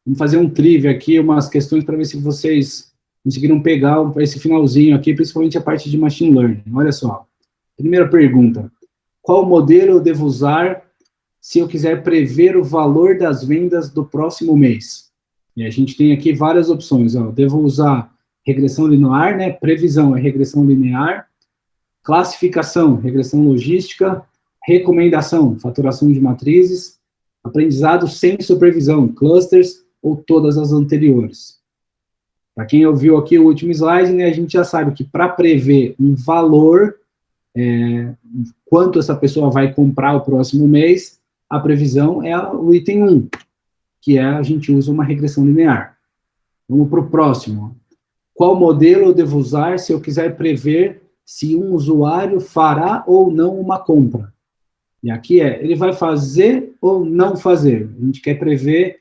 vamos fazer um trivia aqui, umas questões para ver se vocês conseguiram pegar esse finalzinho aqui, principalmente a parte de machine learning. Olha só, primeira pergunta, qual modelo eu devo usar se eu quiser prever o valor das vendas do próximo mês? E a gente tem aqui várias opções, ó. Devo usar regressão linear, né? Previsão é regressão linear, classificação, regressão logística, recomendação, faturação de matrizes, aprendizado sem supervisão, clusters ou todas as anteriores. Para quem ouviu aqui o último slide, né, a gente já sabe que para prever um valor, quanto essa pessoa vai comprar o próximo mês, a previsão é o item 1, que a gente usa uma regressão linear. Vamos para o próximo. Qual modelo eu devo usar se eu quiser prever se um usuário fará ou não uma compra? E aqui ele vai fazer ou não fazer. A gente quer prever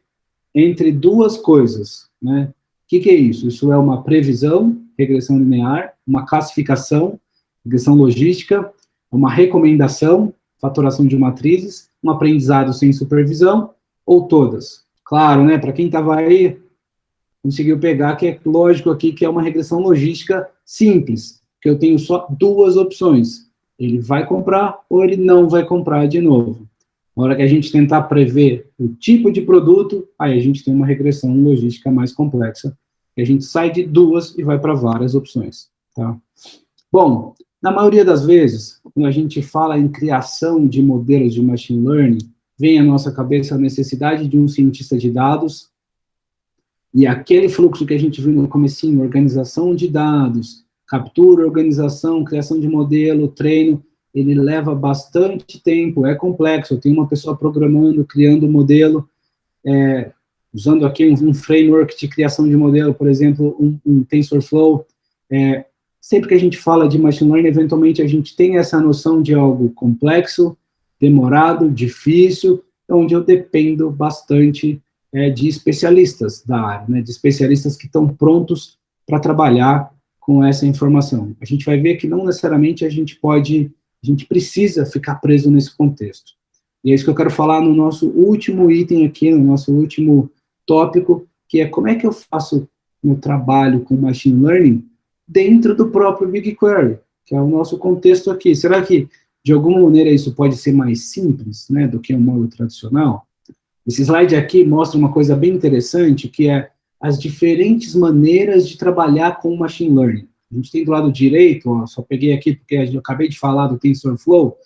entre 2 coisas, né? que é isso? Isso é uma previsão, regressão linear, uma classificação, regressão logística, uma recomendação, fatoração de matrizes, um aprendizado sem supervisão, ou todas? Claro, né, para quem estava aí, conseguiu pegar que é lógico aqui que é uma regressão logística simples, que eu tenho só duas opções. Ele vai comprar ou ele não vai comprar de novo. Na hora que a gente tentar prever o tipo de produto, aí a gente tem uma regressão logística mais complexa, que a gente sai de duas e vai para várias opções, tá? Bom, na maioria das vezes, quando a gente fala em criação de modelos de machine learning, vem à nossa cabeça a necessidade de um cientista de dados, e aquele fluxo que a gente viu no comecinho, organização de dados, captura, organização, criação de modelo, treino, ele leva bastante tempo, é complexo. Eu tenho uma pessoa programando, criando modelo, usando aqui um framework de criação de modelo, por exemplo, um TensorFlow. Sempre que a gente fala de machine learning, eventualmente a gente tem essa noção de algo complexo, demorado, difícil, onde eu dependo bastante de especialistas da área, né, de especialistas que estão prontos para trabalhar com essa informação. A gente vai ver que não necessariamente a gente precisa ficar preso nesse contexto. E é isso que eu quero falar no nosso último item aqui, no nosso último tópico, que é como é que eu faço meu trabalho com machine learning dentro do próprio BigQuery, que é o nosso contexto aqui. Será que, de alguma maneira, isso pode ser mais simples, né, do que um modo tradicional? Esse slide aqui mostra uma coisa bem interessante, que é as diferentes maneiras de trabalhar com machine learning. A gente tem do lado direito, ó, só peguei aqui porque eu acabei de falar do TensorFlow,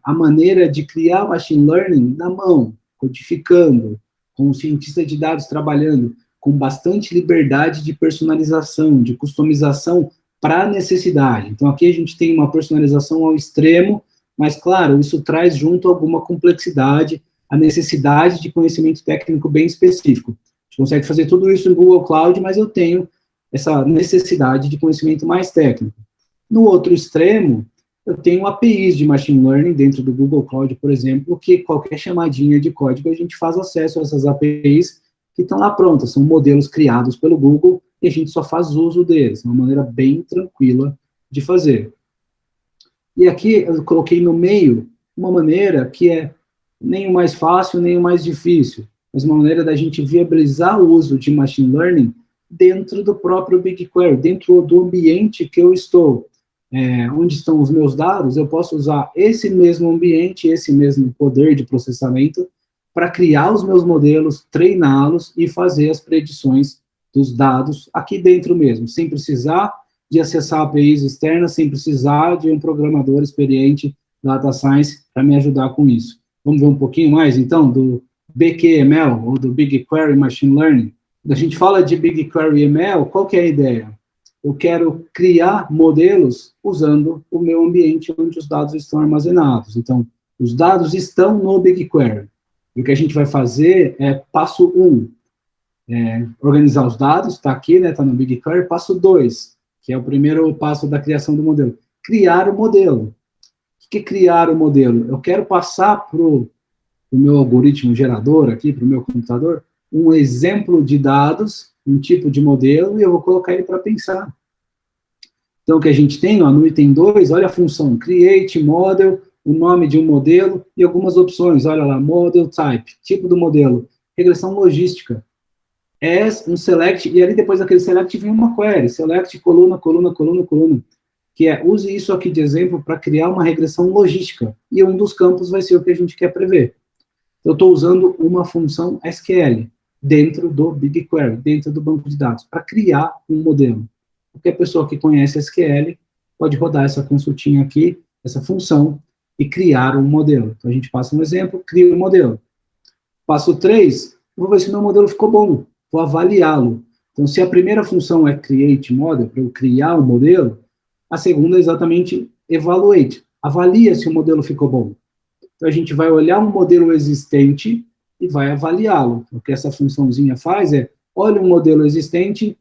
a maneira de criar machine learning na mão, codificando, com um cientista de dados trabalhando, com bastante liberdade de personalização, de customização para a necessidade. Então, aqui a gente tem uma personalização ao extremo, mas, claro, isso traz junto alguma complexidade, a necessidade de conhecimento técnico bem específico. A gente consegue fazer tudo isso no Google Cloud, mas eu tenho essa necessidade de conhecimento mais técnico. No outro extremo, eu tenho APIs de machine learning dentro do Google Cloud, por exemplo, que qualquer chamadinha de código a gente faz acesso a essas APIs que estão lá prontas, são modelos criados pelo Google e a gente só faz uso deles, uma maneira bem tranquila de fazer. E aqui eu coloquei no meio uma maneira que é nem o mais fácil, nem o mais difícil, mas uma maneira da gente viabilizar o uso de machine learning dentro do próprio BigQuery, dentro do ambiente que eu estou. Onde estão os meus dados, eu posso usar esse mesmo ambiente, esse mesmo poder de processamento para criar os meus modelos, treiná-los e fazer as predições dos dados aqui dentro mesmo, sem precisar de acessar APIs externas, sem precisar de um programador experiente, data science, para me ajudar com isso. Vamos ver um pouquinho mais, então, do BQML, ou do BigQuery Machine Learning. Quando a gente fala de BigQuery ML, qual que é a ideia? Eu quero criar modelos usando o meu ambiente onde os dados estão armazenados. Então, os dados estão no BigQuery. E o que a gente vai fazer é passo 1, organizar os dados, está aqui, né, está no BigQuery. Passo 2, que é o primeiro passo da criação do modelo, criar o modelo. O que é criar o modelo? Eu quero passar para o meu algoritmo gerador aqui, para o meu computador, um exemplo de dados, um tipo de modelo, e eu vou colocar ele para pensar. Então, o que a gente tem, ó, no item 2, olha a função create model, o nome de um modelo e algumas opções. Olha lá, model type, tipo do modelo, regressão logística, as um select, e ali depois daquele select vem uma query, select coluna, coluna, coluna, coluna, que é, use isso aqui de exemplo para criar uma regressão logística, e um dos campos vai ser o que a gente quer prever. Eu estou usando uma função SQL dentro do BigQuery, dentro do banco de dados, para criar um modelo. Qualquer pessoa que conhece SQL pode rodar essa consultinha aqui, essa função, e criar um modelo. Então, a gente passa um exemplo, cria um modelo. Passo 3, vou ver se meu modelo ficou bom, vou avaliá-lo. Então, se a primeira função é create model, para eu criar um modelo, a segunda é exatamente evaluate, avalia se o modelo ficou bom. Então, a gente vai olhar um modelo existente e vai avaliá-lo. O que essa funçãozinha faz é, olha um modelo existente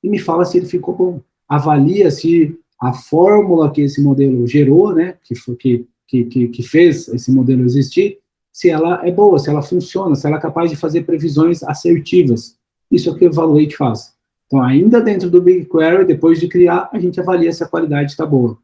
e me fala se ele ficou bom. Avalia se a fórmula que esse modelo gerou, né, que fez esse modelo existir, se ela é boa, se ela funciona, se ela é capaz de fazer previsões assertivas. Isso é o que o Evaluate faz. Então, ainda dentro do BigQuery, depois de criar, a gente avalia se a qualidade está boa.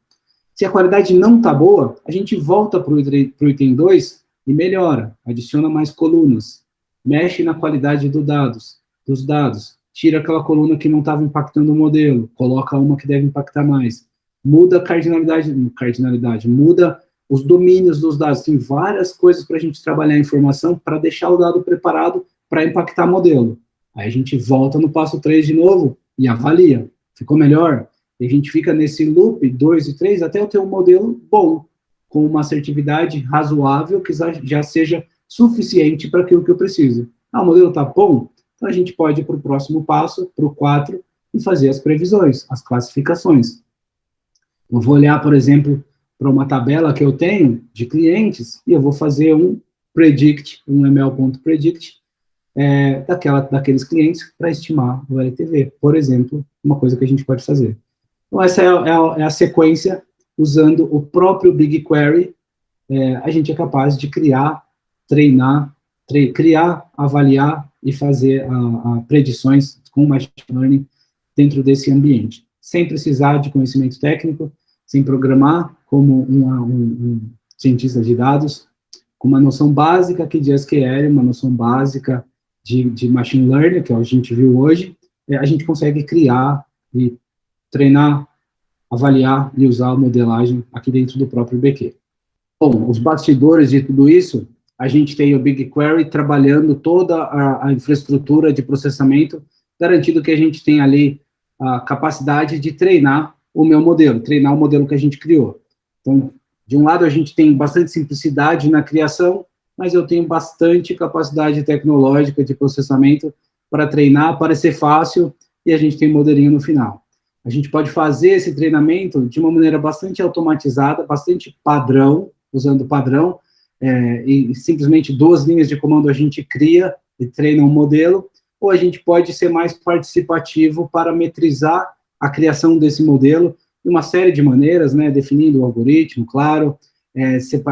Se a qualidade não está boa, a gente volta para o item 2 e melhora, adiciona mais colunas, mexe na qualidade dos dados, tira aquela coluna que não estava impactando o modelo, coloca uma que deve impactar mais, muda a cardinalidade, muda os domínios dos dados, tem várias coisas para a gente trabalhar a informação para deixar o dado preparado para impactar o modelo. Aí a gente volta no passo 3 de novo e avalia, ficou melhor? E a gente fica nesse loop 2 e 3 até eu ter um modelo bom, com uma assertividade razoável que já seja suficiente para aquilo que eu preciso. O modelo está bom? Então a gente pode ir para o próximo passo, para o 4, e fazer as previsões, as classificações. Eu vou olhar, por exemplo, para uma tabela que eu tenho de clientes, e eu vou fazer um predict, um ml.predict, daqueles clientes para estimar o LTV, por exemplo, uma coisa que a gente pode fazer. Então, essa é a sequência, usando o próprio BigQuery, a gente é capaz de criar, treinar, avaliar e fazer predições com machine learning dentro desse ambiente, sem precisar de conhecimento técnico, sem programar como um cientista de dados, com uma noção básica aqui de SQL, uma noção básica de machine learning, que a gente viu hoje, a gente consegue criar e treinar, avaliar e usar a modelagem aqui dentro do próprio BQ. Bom, os bastidores de tudo isso, a gente tem o BigQuery trabalhando toda a infraestrutura de processamento, garantindo que a gente tem ali a capacidade de treinar o meu modelo, treinar o modelo que a gente criou. Então, de um lado, a gente tem bastante simplicidade na criação, mas eu tenho bastante capacidade tecnológica de processamento para treinar, parecer fácil, e a gente tem um modelinho no final. A gente pode fazer esse treinamento de uma maneira bastante automatizada, bastante padrão, usando padrão, e simplesmente 2 linhas de comando a gente cria e treina um modelo, ou a gente pode ser mais participativo, parametrizar a criação desse modelo de uma série de maneiras, né, definindo o algoritmo, claro,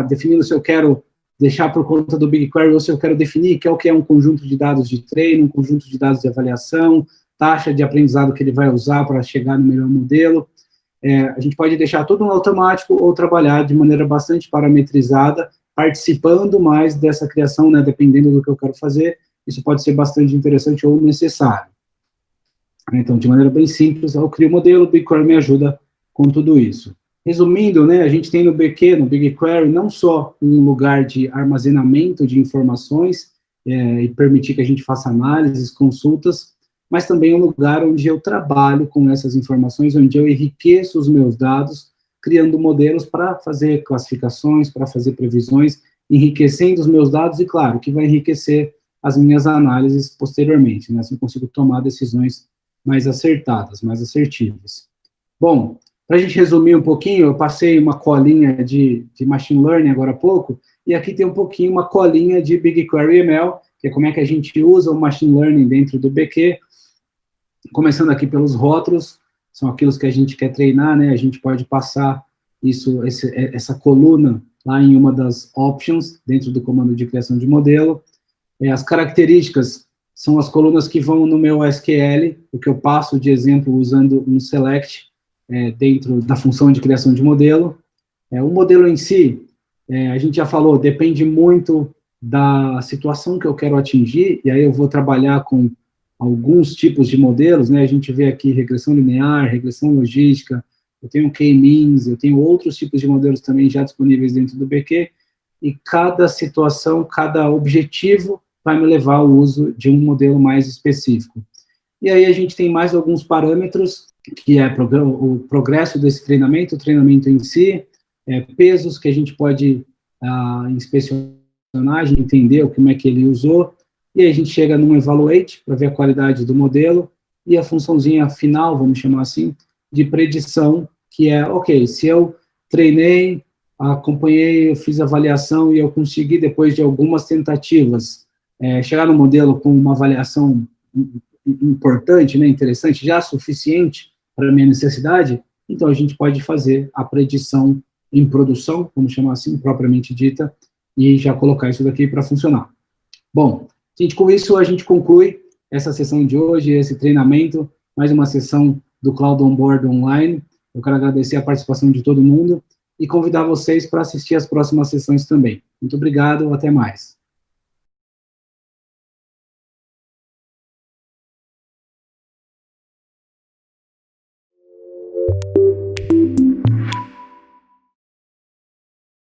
definindo se eu quero deixar por conta do BigQuery ou se eu quero definir que é o que é um conjunto de dados de treino, um conjunto de dados de avaliação, taxa de aprendizado que ele vai usar para chegar no melhor modelo. A gente pode deixar tudo no automático ou trabalhar de maneira bastante parametrizada, participando mais dessa criação, né, dependendo do que eu quero fazer. Isso pode ser bastante interessante ou necessário. Então, de maneira bem simples, eu crio o modelo, o BigQuery me ajuda com tudo isso. Resumindo, né, a gente tem no BigQuery, não só um lugar de armazenamento de informações, e permitir que a gente faça análises, consultas, mas também um lugar onde eu trabalho com essas informações, onde eu enriqueço os meus dados, criando modelos para fazer classificações, para fazer previsões, enriquecendo os meus dados, e claro, que vai enriquecer as minhas análises posteriormente, né, assim eu consigo tomar decisões mais acertadas, mais assertivas. Bom, para a gente resumir um pouquinho, eu passei uma colinha de Machine Learning agora há pouco, e aqui tem um pouquinho uma colinha de BigQuery ML, que é como é que a gente usa o Machine Learning dentro do BQ, começando aqui pelos rótulos, são aqueles que a gente quer treinar, né, a gente pode passar essa coluna lá em uma das options, dentro do comando de criação de modelo. As características são as colunas que vão no meu SQL, o que eu passo de exemplo usando um select dentro da função de criação de modelo. O modelo em si, a gente já falou, depende muito da situação que eu quero atingir, e aí eu vou trabalhar com alguns tipos de modelos, né, a gente vê aqui regressão linear, regressão logística, eu tenho K-means, eu tenho outros tipos de modelos também já disponíveis dentro do BQ, e cada situação, cada objetivo vai me levar ao uso de um modelo mais específico. E aí a gente tem mais alguns parâmetros, que é o progresso desse treinamento, o treinamento em si, pesos que a gente pode inspecionar, a gente entender como é que ele usou, e aí a gente chega num evaluate, para ver a qualidade do modelo, e a funçãozinha final, vamos chamar assim, de predição, que é, ok, se eu treinei, acompanhei, eu fiz avaliação, e eu consegui, depois de algumas tentativas, chegar no modelo com uma avaliação importante, né, interessante, já suficiente para a minha necessidade, então a gente pode fazer a predição em produção, vamos chamar assim, propriamente dita, e já colocar isso daqui para funcionar. Bom, gente, com isso a gente conclui essa sessão de hoje, esse treinamento, mais uma sessão do Cloud On Board Online. Eu quero agradecer a participação de todo mundo e convidar vocês para assistir as próximas sessões também. Muito obrigado, até mais.